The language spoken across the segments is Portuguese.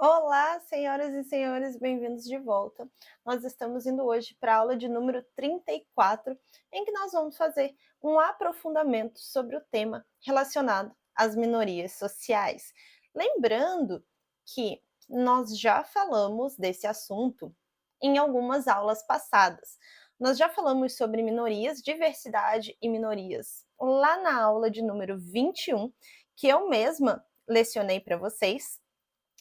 Olá, senhoras e senhores, bem-vindos de volta. Nós estamos indo hoje para a aula de número 34, em que nós vamos fazer um aprofundamento sobre o tema relacionado às minorias sociais. Lembrando que nós já falamos desse assunto em algumas aulas passadas. Nós já falamos sobre minorias, diversidade e minorias lá na aula de número 21, que eu mesma lecionei para vocês.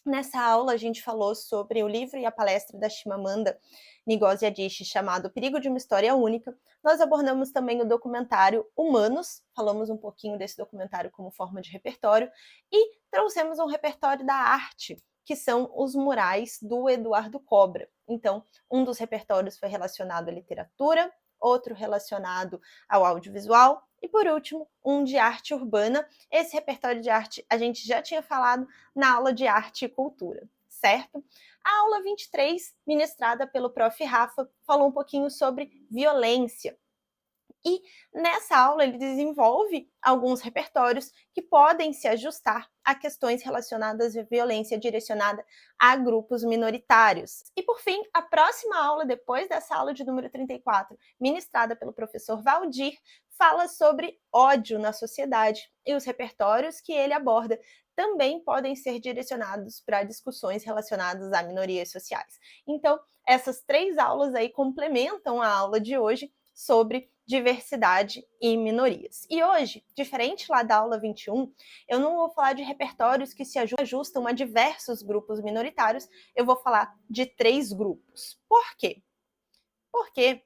Nessa aula, a gente falou sobre o livro e a palestra da Chimamanda Ngozi Adichie, chamado O Perigo de uma História Única. Nós abordamos também o documentário Humanos, falamos um pouquinho desse documentário como forma de repertório, e trouxemos um repertório da arte, que são os murais do Eduardo Cobra. Então, um dos repertórios foi relacionado à literatura, outro relacionado ao audiovisual, e por último, um de arte urbana. Esse repertório de arte a gente já tinha falado na aula de arte e cultura, certo? A aula 23, ministrada pelo Prof. Rafa, falou um pouquinho sobre violência. E nessa aula ele desenvolve alguns repertórios que podem se ajustar a questões relacionadas à violência direcionada a grupos minoritários. E por fim, a próxima aula, depois dessa aula de número 34, ministrada pelo professor Valdir, fala sobre ódio na sociedade, e os repertórios que ele aborda também podem ser direcionados para discussões relacionadas a minorias sociais. Então, essas três aulas aí complementam a aula de hoje sobre diversidade e minorias. E hoje, diferente lá da aula 21, eu não vou falar de repertórios que se ajustam a diversos grupos minoritários, eu vou falar de três grupos. Por quê? Porque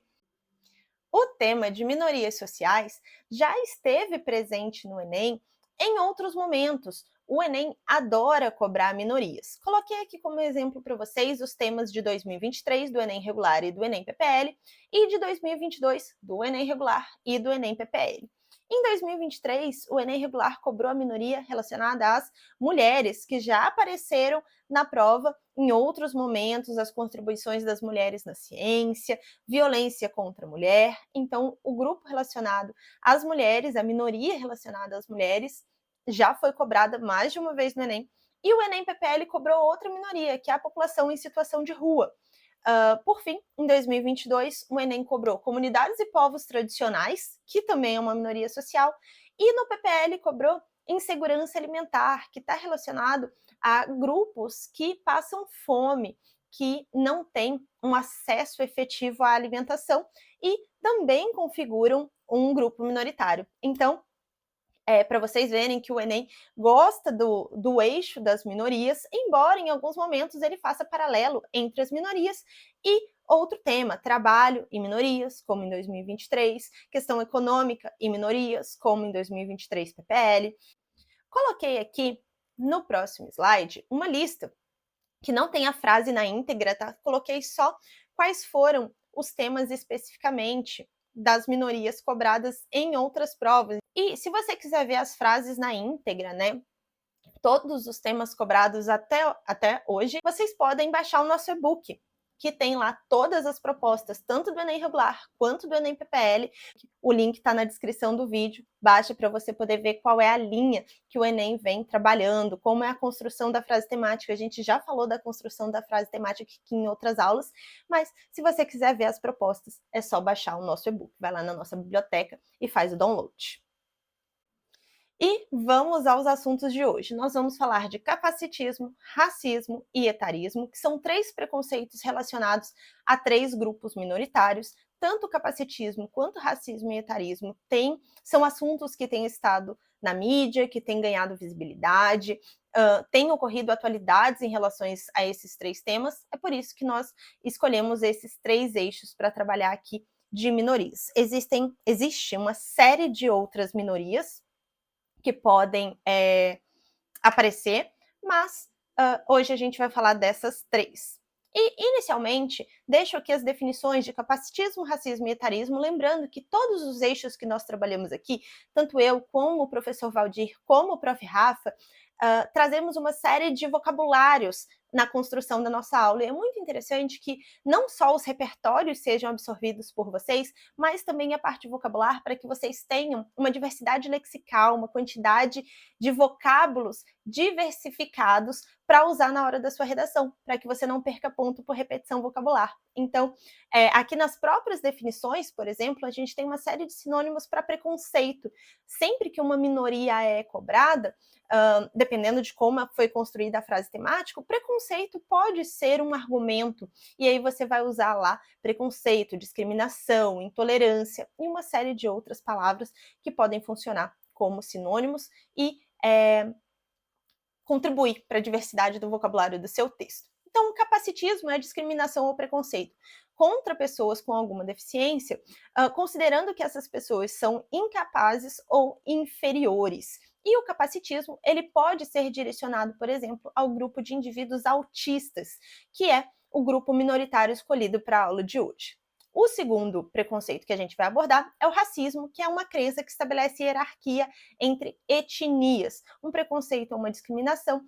o tema de minorias sociais já esteve presente no Enem em outros momentos. O Enem adora cobrar minorias. Coloquei aqui como exemplo para vocês os temas de 2023 do Enem regular e do Enem PPL e de 2022 do Enem regular e do Enem PPL. Em 2023, o Enem regular cobrou a minoria relacionada às mulheres, que já apareceram na prova em outros momentos, as contribuições das mulheres na ciência, violência contra a mulher. Então, o grupo relacionado às mulheres, a minoria relacionada às mulheres, já foi cobrada mais de uma vez no Enem. E o Enem PPL cobrou outra minoria, que é a população em situação de rua. Por fim, em 2022, o Enem cobrou comunidades e povos tradicionais, que também é uma minoria social, e no PPL cobrou insegurança alimentar, que está relacionado a grupos que passam fome, que não têm um acesso efetivo à alimentação e também configuram um grupo minoritário. Então, para vocês verem que o Enem gosta do eixo das minorias, embora em alguns momentos ele faça paralelo entre as minorias e outro tema, trabalho e minorias, como em 2023, questão econômica e minorias, como em 2023 PPL. Coloquei aqui no próximo slide uma lista que não tem a frase na íntegra, tá? Coloquei só quais foram os temas especificamente das minorias cobradas em outras provas. E se você quiser ver as frases na íntegra, né? Todos os temas cobrados até hoje, vocês podem baixar o nosso e-book, que tem lá todas as propostas, tanto do Enem regular quanto do Enem PPL. O link está na descrição do vídeo. Baixe para você poder ver qual é a linha que o Enem vem trabalhando, como é a construção da frase temática. A gente já falou da construção da frase temática aqui em outras aulas, mas se você quiser ver as propostas, é só baixar o nosso e-book. Vai lá na nossa biblioteca e faz o download. E vamos aos assuntos de hoje. Nós vamos falar de capacitismo, racismo e etarismo, que são três preconceitos relacionados a três grupos minoritários. Tanto o capacitismo quanto o racismo e etarismo são assuntos que têm estado na mídia, que têm ganhado visibilidade, têm ocorrido atualidades em relação a esses três temas. É por isso que nós escolhemos esses três eixos para trabalhar aqui de minorias. Existe uma série de outras minorias que podem aparecer, mas hoje a gente vai falar dessas três. E, inicialmente, deixo aqui as definições de capacitismo, racismo e etarismo, lembrando que todos os eixos que nós trabalhamos aqui, tanto eu, como o professor Valdir, como o prof. Rafa, trazemos uma série de vocabulários na construção da nossa aula. E é muito interessante que não só os repertórios sejam absorvidos por vocês, mas também a parte vocabular, para que vocês tenham uma diversidade lexical, uma quantidade de vocábulos diversificados para usar na hora da sua redação, para que você não perca ponto por repetição vocabular. Então, aqui nas próprias definições, por exemplo, a gente tem uma série de sinônimos para preconceito. Sempre que uma minoria é cobrada, dependendo de como foi construída a frase temática, o preconceito pode ser um argumento. E aí você vai usar lá preconceito, discriminação, intolerância e uma série de outras palavras que podem funcionar como sinônimos e contribuir para a diversidade do vocabulário do seu texto. Então, o capacitismo é a discriminação ou preconceito contra pessoas com alguma deficiência, considerando que essas pessoas são incapazes ou inferiores. E o capacitismo, ele pode ser direcionado, por exemplo, ao grupo de indivíduos autistas, que é o grupo minoritário escolhido para a aula de hoje. O segundo preconceito que a gente vai abordar é o racismo, que é uma crença que estabelece hierarquia entre etnias, um preconceito ou uma discriminação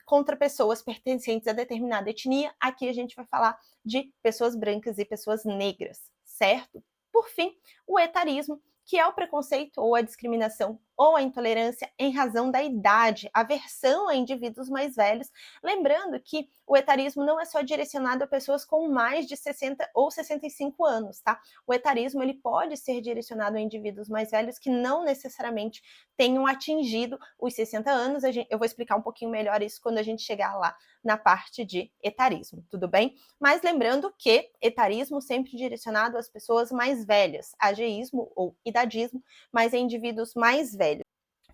contra pessoas pertencentes a determinada etnia. Aqui a gente vai falar de pessoas brancas e pessoas negras, certo? Por fim, o etarismo, que é o preconceito ou a discriminação ou a intolerância em razão da idade, aversão a indivíduos mais velhos. Lembrando que o etarismo não é só direcionado a pessoas com mais de 60 ou 65 anos, tá? O etarismo, ele pode ser direcionado a indivíduos mais velhos que não necessariamente tenham atingido os 60 anos. Eu vou explicar um pouquinho melhor isso quando a gente chegar lá na parte de etarismo, tudo bem? Mas lembrando que etarismo sempre direcionado às pessoas mais velhas, ageísmo ou idadismo, mas em indivíduos mais velhos.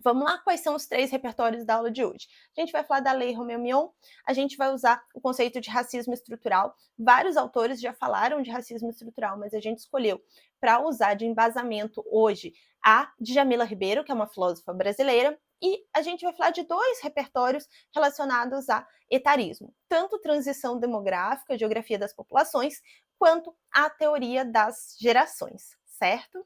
Vamos lá, quais são os 3 repertórios da aula de hoje? A gente vai falar da Lei Romeu-Mion, a gente vai usar o conceito de racismo estrutural. Vários autores já falaram de racismo estrutural, mas a gente escolheu para usar de embasamento hoje a Djamila Ribeiro, que é uma filósofa brasileira, e a gente vai falar de 2 repertórios relacionados a etarismo, tanto transição demográfica, geografia das populações, quanto a teoria das gerações, certo?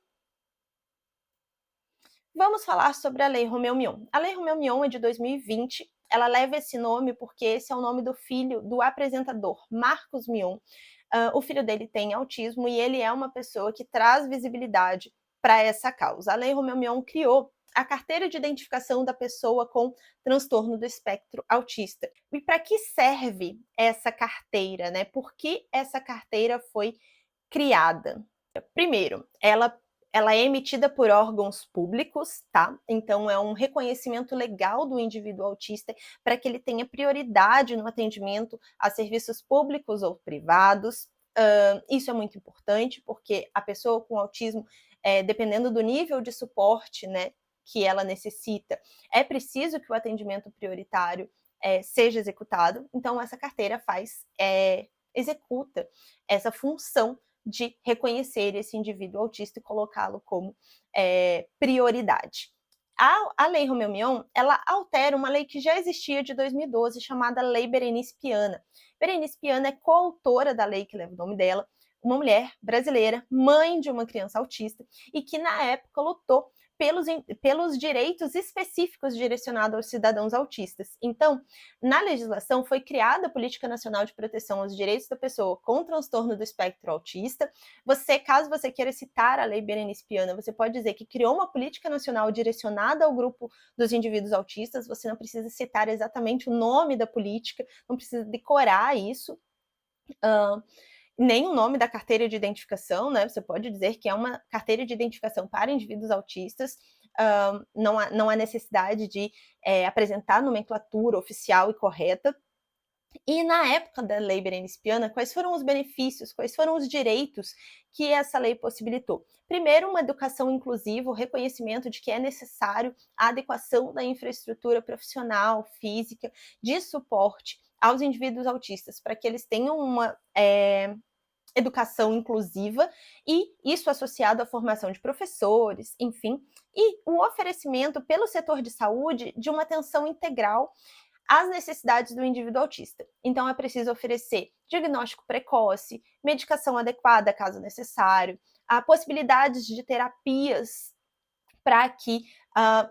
Vamos falar sobre a Lei Romeu-Mion. A Lei Romeu-Mion é de 2020. Ela leva esse nome porque esse é o nome do filho do apresentador, Marcos Mion. O filho dele tem autismo e ele é uma pessoa que traz visibilidade para essa causa. A Lei Romeu-Mion criou a carteira de identificação da pessoa com transtorno do espectro autista. E para que serve essa carteira, né? Por que essa carteira foi criada? Primeiro, ela é emitida por órgãos públicos, tá? Então é um reconhecimento legal do indivíduo autista para que ele tenha prioridade no atendimento a serviços públicos ou privados. Isso é muito importante porque a pessoa com autismo, dependendo do nível de suporte, né, que ela necessita, é preciso que o atendimento prioritário seja executado. Então essa carteira executa essa função de reconhecer esse indivíduo autista e colocá-lo como prioridade. A Lei Romeu-Mion, ela altera uma lei que já existia de 2012, chamada Lei Berenice Piana. Berenice Piana é coautora da lei que leva o nome dela, uma mulher brasileira, mãe de uma criança autista, e que na época lutou pelos direitos específicos direcionados aos cidadãos autistas. Então, na legislação foi criada a Política Nacional de Proteção aos Direitos da Pessoa com Transtorno do Espectro Autista. Caso você queira citar a Lei Berenice Piana, você pode dizer que criou uma política nacional direcionada ao grupo dos indivíduos autistas. Você não precisa citar exatamente o nome da política, não precisa decorar isso. Nem o nome da carteira de identificação, né? Você pode dizer que é uma carteira de identificação para indivíduos autistas. Não há necessidade de apresentar nomenclatura oficial e correta. E na época da Lei Berenice Piana, quais foram os benefícios, quais foram os direitos que essa lei possibilitou? Primeiro, uma educação inclusiva, o reconhecimento de que é necessário a adequação da infraestrutura profissional, física, de suporte aos indivíduos autistas, para que eles tenham uma educação inclusiva, e isso associado à formação de professores, enfim, e o oferecimento pelo setor de saúde de uma atenção integral às necessidades do indivíduo autista. Então, é preciso oferecer diagnóstico precoce, medicação adequada, caso necessário, a possibilidades de terapias para que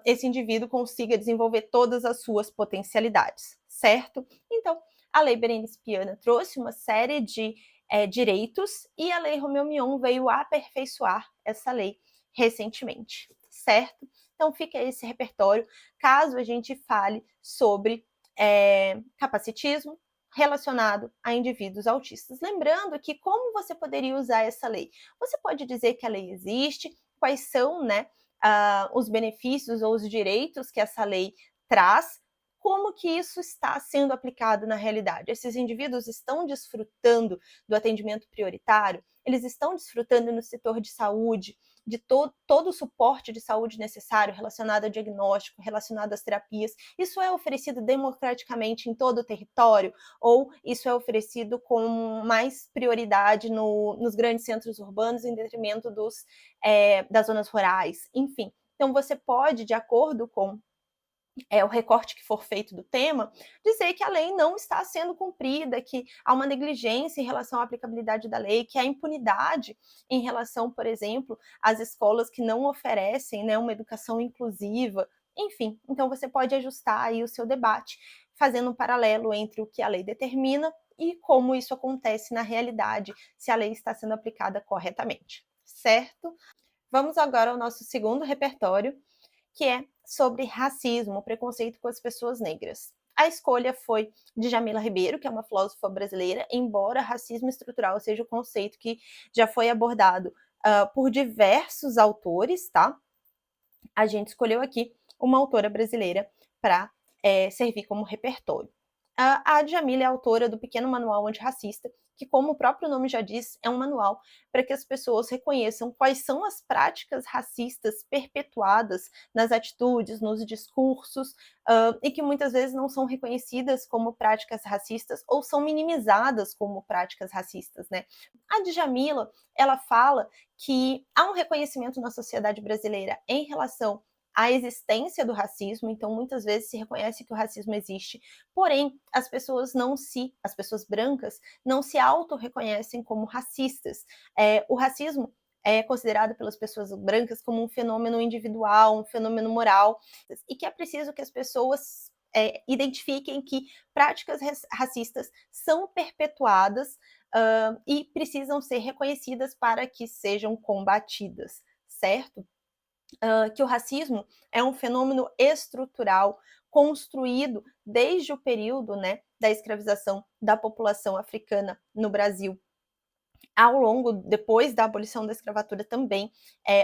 esse indivíduo consiga desenvolver todas as suas potencialidades, certo? Então, A Lei Berenice Piana trouxe uma série de direitos e a Lei Roumelmion veio aperfeiçoar essa lei recentemente, certo? Então fica esse repertório, caso a gente fale sobre capacitismo relacionado a indivíduos autistas. Lembrando que como você poderia usar essa lei? Você pode dizer que a lei existe, quais são, né, os benefícios ou os direitos que essa lei traz, como que isso está sendo aplicado na realidade. Esses indivíduos estão desfrutando do atendimento prioritário, eles estão desfrutando no setor de saúde, de todo o suporte de saúde necessário relacionado ao diagnóstico, relacionado às terapias. Isso é oferecido democraticamente em todo o território ou isso é oferecido com mais prioridade nos grandes centros urbanos em detrimento das zonas rurais? Enfim, então você pode, de acordo com o recorte que for feito do tema, dizer que a lei não está sendo cumprida, que há uma negligência em relação à aplicabilidade da lei, que há impunidade em relação, por exemplo, às escolas que não oferecem, né, uma educação inclusiva. Enfim, então você pode ajustar aí o seu debate, fazendo um paralelo entre o que a lei determina e como isso acontece na realidade, se a lei está sendo aplicada corretamente, certo? Vamos agora ao nosso segundo repertório, que é sobre racismo, preconceito com as pessoas negras. A escolha foi de Jamila Ribeiro, que é uma filósofa brasileira, embora racismo estrutural seja o conceito que já foi abordado por diversos autores, tá? A gente escolheu aqui uma autora brasileira para servir como repertório. A Djamila é autora do Pequeno Manual Antirracista, que, como o próprio nome já diz, é um manual para que as pessoas reconheçam quais são as práticas racistas perpetuadas nas atitudes, nos discursos, e que muitas vezes não são reconhecidas como práticas racistas ou são minimizadas como práticas racistas, né? A Djamila, ela fala que há um reconhecimento na sociedade brasileira em relação à existência do racismo, então muitas vezes se reconhece que o racismo existe, porém as pessoas brancas não se auto-reconhecem como racistas. O racismo é considerado pelas pessoas brancas como um fenômeno individual, um fenômeno moral, e que é preciso que as pessoas identifiquem que práticas racistas são perpetuadas e precisam ser reconhecidas para que sejam combatidas, certo? Que o racismo é um fenômeno estrutural construído desde o período, né, da escravização da população africana no Brasil. Depois da abolição da escravatura também,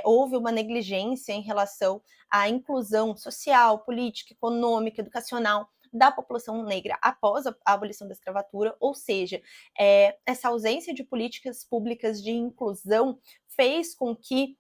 houve uma negligência em relação à inclusão social, política, econômica, educacional da população negra após a abolição da escravatura, ou seja, essa ausência de políticas públicas de inclusão fez com que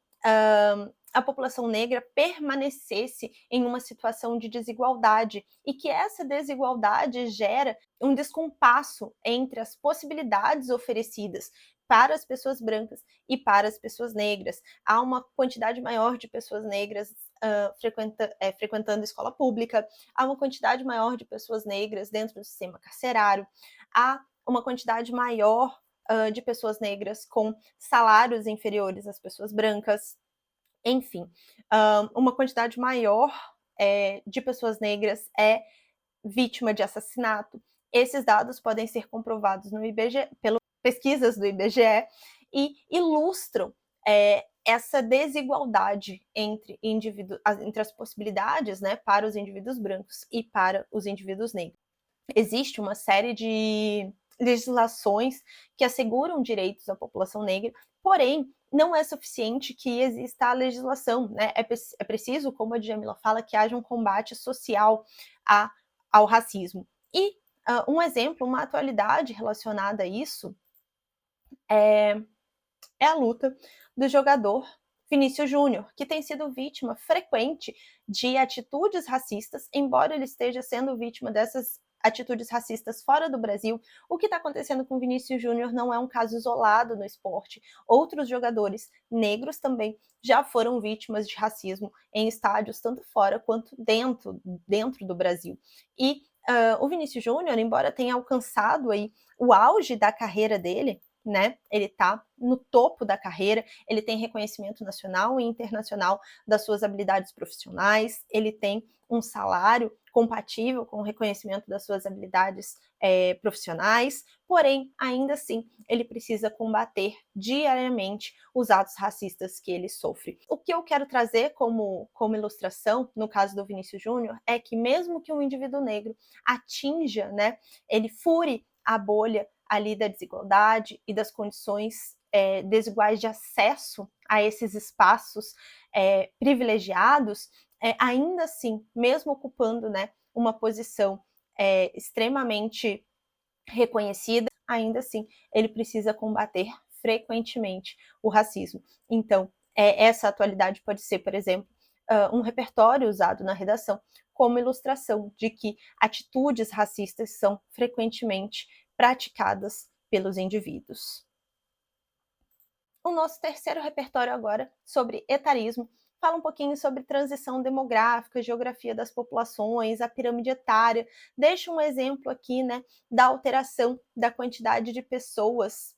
a população negra permanecesse em uma situação de desigualdade e que essa desigualdade gera um descompasso entre as possibilidades oferecidas para as pessoas brancas e para as pessoas negras. Há uma quantidade maior de pessoas negras frequentando escola pública, há uma quantidade maior de pessoas negras dentro do sistema carcerário, há uma quantidade maior de pessoas negras com salários inferiores às pessoas brancas, enfim, uma quantidade maior de pessoas negras é vítima de assassinato. Esses dados podem ser comprovados no IBGE, pelas pesquisas do IBGE e ilustram essa desigualdade entre as possibilidades, né, para os indivíduos brancos e para os indivíduos negros. Existe uma série de legislações que asseguram direitos à população negra, porém, não é suficiente que exista a legislação, né? É preciso, como a Djamila fala, que haja um combate social ao racismo. E um exemplo, uma atualidade relacionada a isso é a luta do jogador Vinícius Júnior, que tem sido vítima frequente de atitudes racistas, embora ele esteja sendo vítima dessas atitudes racistas fora do Brasil. O que está acontecendo com Vinícius Júnior não é um caso isolado no esporte. Outros jogadores negros também já foram vítimas de racismo em estádios, tanto fora quanto dentro do Brasil. E o Vinícius Júnior, embora tenha alcançado aí o auge da carreira dele, né? Ele está no topo da carreira, ele tem reconhecimento nacional e internacional das suas habilidades profissionais, ele tem um salário compatível com o reconhecimento das suas habilidades profissionais, porém, ainda assim, ele precisa combater diariamente os atos racistas que ele sofre. O que eu quero trazer como ilustração, no caso do Vinícius Júnior, é que mesmo que um indivíduo negro atinja, né, ele fure a bolha ali da desigualdade e das condições desiguais de acesso a esses espaços privilegiados, ainda assim, mesmo ocupando, né, uma posição extremamente reconhecida, ainda assim, ele precisa combater frequentemente o racismo. Então, essa atualidade pode ser, por exemplo, um repertório usado na redação como ilustração de que atitudes racistas são frequentemente praticadas pelos indivíduos. O nosso terceiro repertório agora, sobre etarismo, fala um pouquinho sobre transição demográfica, geografia das populações, a pirâmide etária. Deixa um exemplo aqui, né, da alteração da quantidade de pessoas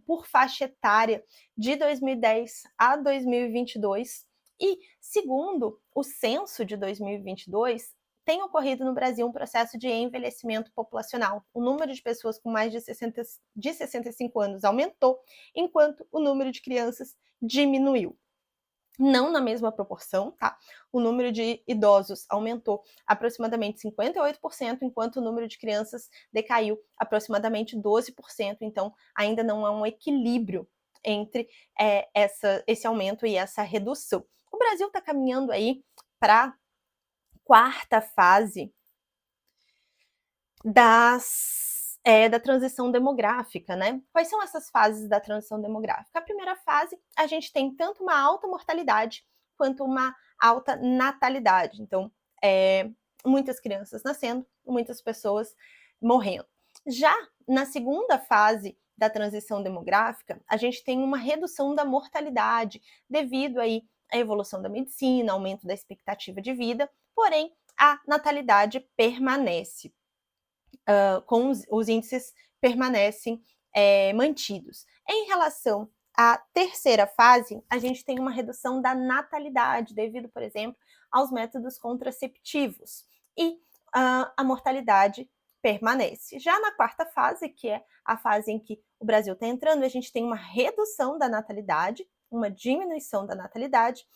por faixa etária de 2010 a 2022. E, segundo o censo de 2022, tem ocorrido no Brasil um processo de envelhecimento populacional. O número de pessoas com mais de 65 anos aumentou, enquanto o número de crianças diminuiu. Não na mesma proporção, tá? O número de idosos aumentou aproximadamente 58%, enquanto o número de crianças decaiu aproximadamente 12%. Então, ainda não há um equilíbrio entre esse aumento e essa redução. O Brasil está caminhando aí para quarta fase da transição demográfica, né? Quais são essas fases da transição demográfica? A primeira fase, a gente tem tanto uma alta mortalidade quanto uma alta natalidade. Então, muitas crianças nascendo, muitas pessoas morrendo. Já na segunda fase da transição demográfica, a gente tem uma redução da mortalidade devido aí à evolução da medicina, aumento da expectativa de vida, porém a natalidade permanece, com os índices permanecem mantidos. Em relação à terceira fase, a gente tem uma redução da natalidade, devido, por exemplo, aos métodos contraceptivos, e a mortalidade permanece. Já na quarta fase, que é a fase em que o Brasil está entrando, a gente tem uma redução da natalidade, uma diminuição da natalidade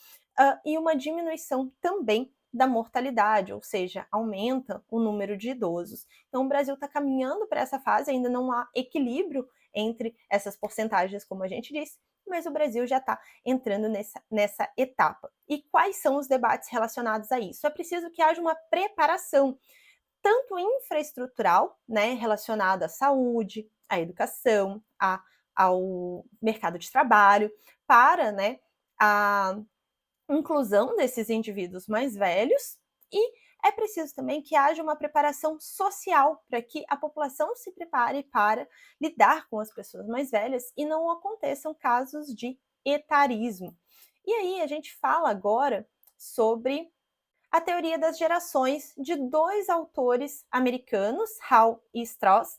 e uma diminuição também da mortalidade, ou seja, aumenta o número de idosos. Então, o Brasil está caminhando para essa fase, ainda não há equilíbrio entre essas porcentagens, como a gente disse, mas o Brasil já está entrando nessa etapa. E quais são os debates relacionados a isso? É preciso que haja uma preparação, tanto infraestrutural, né, relacionada à saúde, à educação, ao mercado de trabalho, para, né, a inclusão desses indivíduos mais velhos, e é preciso também que haja uma preparação social para que a população se prepare para lidar com as pessoas mais velhas e não aconteçam casos de etarismo. E aí a gente fala agora sobre a teoria das gerações de dois autores americanos, Hall e Strauss,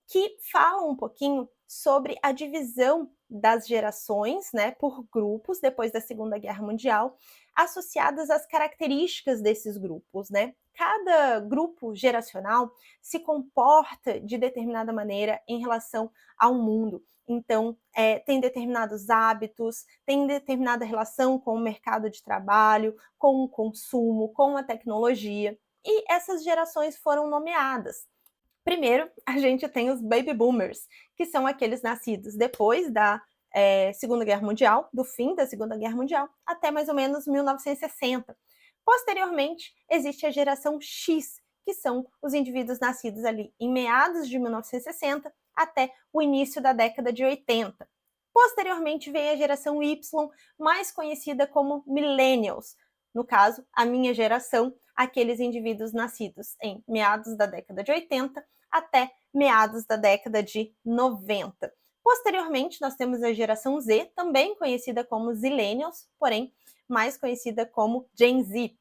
que falam um pouquinho sobre a divisão das gerações, né, por grupos depois da Segunda Guerra Mundial, associadas às características desses grupos, né? Cada grupo geracional se comporta de determinada maneira em relação ao mundo. Então, tem determinados hábitos, tem determinada relação com o mercado de trabalho, com o consumo, com a tecnologia. E essas gerações foram nomeadas. Primeiro, a gente tem os baby boomers, que são aqueles nascidos depois da Segunda Guerra Mundial, do fim da Segunda Guerra Mundial, até mais ou menos 1960. Posteriormente, existe a geração X, que são os indivíduos nascidos ali em meados de 1960 até o início da década de 80. Posteriormente vem a geração Y, mais conhecida como millennials. No caso, a minha geração, aqueles indivíduos nascidos em meados da década de 80 até meados da década de 90. Posteriormente, nós temos a geração Z, também conhecida como Zillennials, porém mais conhecida como Gen Z.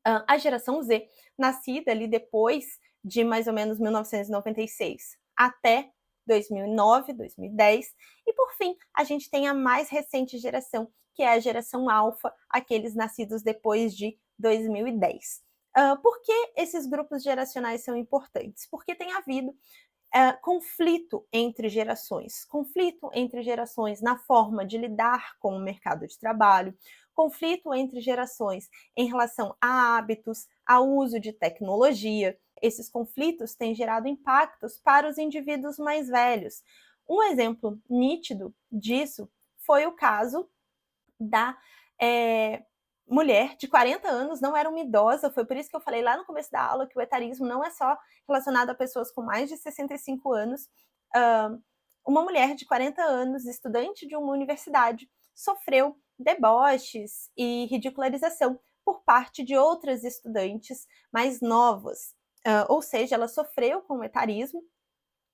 A geração Z, nascida ali depois de mais ou menos 1996 até 2009, 2010. E, por fim, a gente tem a mais recente geração, que é a geração alfa, aqueles nascidos depois de 2010. Por que esses grupos geracionais são importantes? Porque tem havido conflito entre gerações na forma de lidar com o mercado de trabalho, conflito entre gerações em relação a hábitos, ao uso de tecnologia. Esses conflitos têm gerado impactos para os indivíduos mais velhos. Um exemplo nítido disso foi o caso da mulher de 40 anos, não era uma idosa, foi por isso que eu falei lá no começo da aula que o etarismo não é só relacionado a pessoas com mais de 65 anos. Uma mulher de 40 anos, estudante de uma universidade, sofreu deboches e ridicularização por parte de outras estudantes mais novas. Ou seja, ela sofreu com o etarismo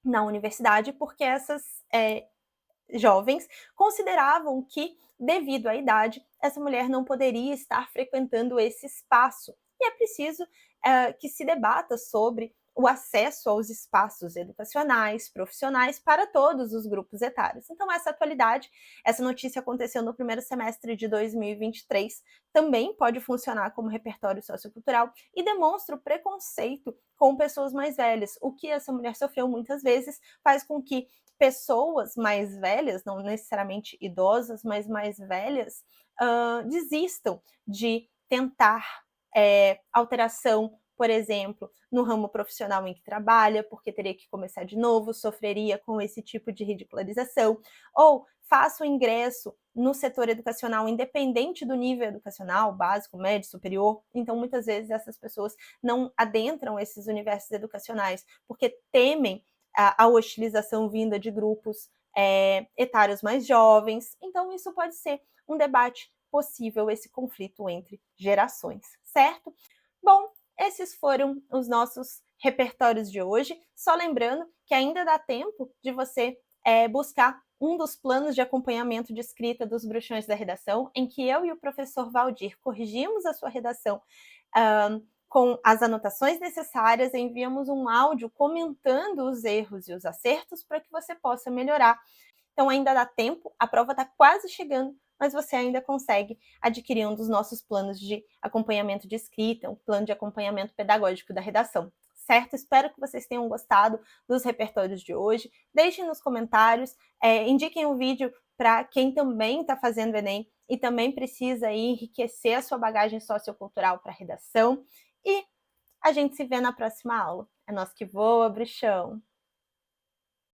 na universidade porque essas jovens consideravam que, devido à idade, essa mulher não poderia estar frequentando esse espaço. E é preciso que se debata sobre o acesso aos espaços educacionais, profissionais, para todos os grupos etários. Então, essa notícia aconteceu no primeiro semestre de 2023, também pode funcionar como repertório sociocultural e demonstra o preconceito com pessoas mais velhas. O que essa mulher sofreu muitas vezes faz com que pessoas mais velhas, não necessariamente idosas, mas mais velhas, desistam de tentar alteração, por exemplo, no ramo profissional em que trabalha, porque teria que começar de novo, sofreria com esse tipo de ridicularização, ou faça o ingresso no setor educacional, independente do nível educacional, básico, médio, superior. Então, muitas vezes, essas pessoas não adentram esses universos educacionais porque temem a hostilização vinda de grupos etários mais jovens. Então, isso pode ser um debate possível, esse conflito entre gerações, certo? Bom, esses foram os nossos repertórios de hoje. Só lembrando que ainda dá tempo de você buscar um dos planos de acompanhamento de escrita dos Bruxões da Redação, em que eu e o professor Valdir corrigimos a sua redação com as anotações necessárias, enviamos um áudio comentando os erros e os acertos para que você possa melhorar. Então ainda dá tempo, a prova está quase chegando, mas você ainda consegue adquirir um dos nossos planos de acompanhamento de escrita, um plano de acompanhamento pedagógico da redação, certo? Espero que vocês tenham gostado dos repertórios de hoje. Deixem nos comentários, indiquem o vídeo para quem também está fazendo Enem e também precisa aí enriquecer a sua bagagem sociocultural para a redação. E a gente se vê na próxima aula. É nós que voa, bruxão!